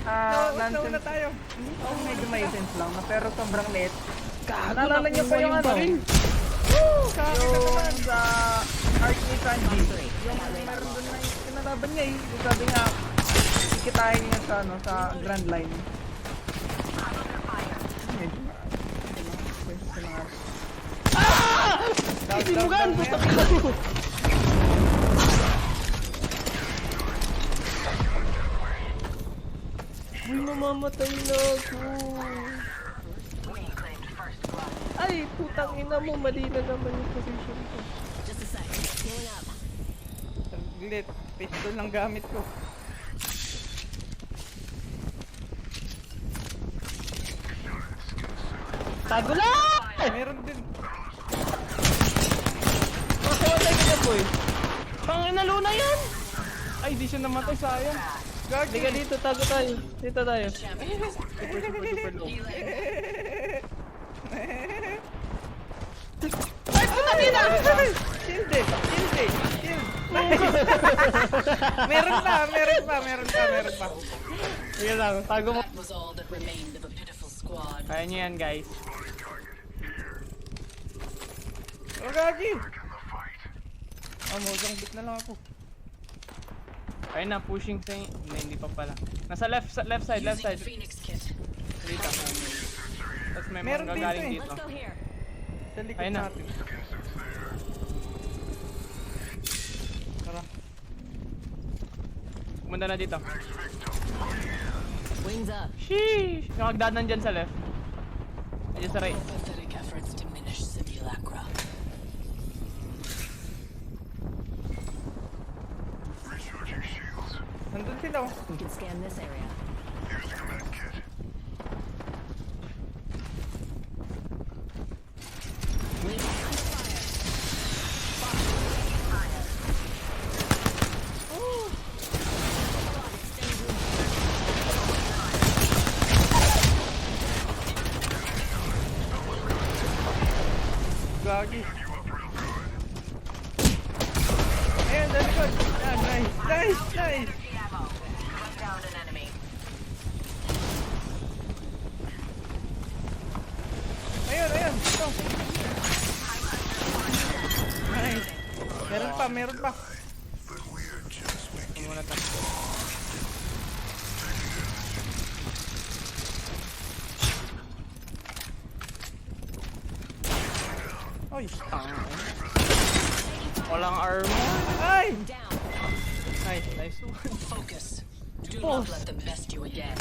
Nauna tayo. Oo, medyo may sense lang na, pero sobrang late. Gago, Naalala niyo pa yung ano? baril. Sa akin na naman. Sa Ark ni Sanji. Yung meron doon na yung kinalaban niya eh. Yung sabi nga, ikitahin niya sa, ano, sa Grand Line. Medyo Isimugan! Putang ina mo! Uy, mamamatay na ako. Ay, putang ina mo. Mali na naman yung position ko. Saglit. Pistol lang gamit ko. Tago lang! Meron din. Makamatay ka na, boy. Pangina, Luna yan! Ay, di siya namatay. Sayang. Gagi. Liga dito, tago tayo. Dito tayo. Super low. Ay, putang ina! Shield eh. Shield eh. Shield. Meron pa. Sige lang, tago mo. That was all that remained of a pitiful squad. Kaya nyo yan, guys. Oh, Gagi. Mojang bit na lang ako. Ayun na, pushing sa hindi pa pala. Nasa left side. Using the Phoenix kit. Dito. Tapos may Meron mga dito gagaling eh. dito. here. Sa likod Ayun na. natin. Tara. Pumunta na dito. Wings up. Sheesh! Yung hagdanan dyan sa left. Ayun sa right. Pathetic efforts diminish simulacra. Nandun sila oh. We can scan this area. Gagi. Ayan, sa likod. Ayan, nice. Down an enemy. Ayun. Ito. Nice. Meron pa. Muna tayo. Oy. Walang armor. Ay! Down. Nice. Focus. Do not let them best you again.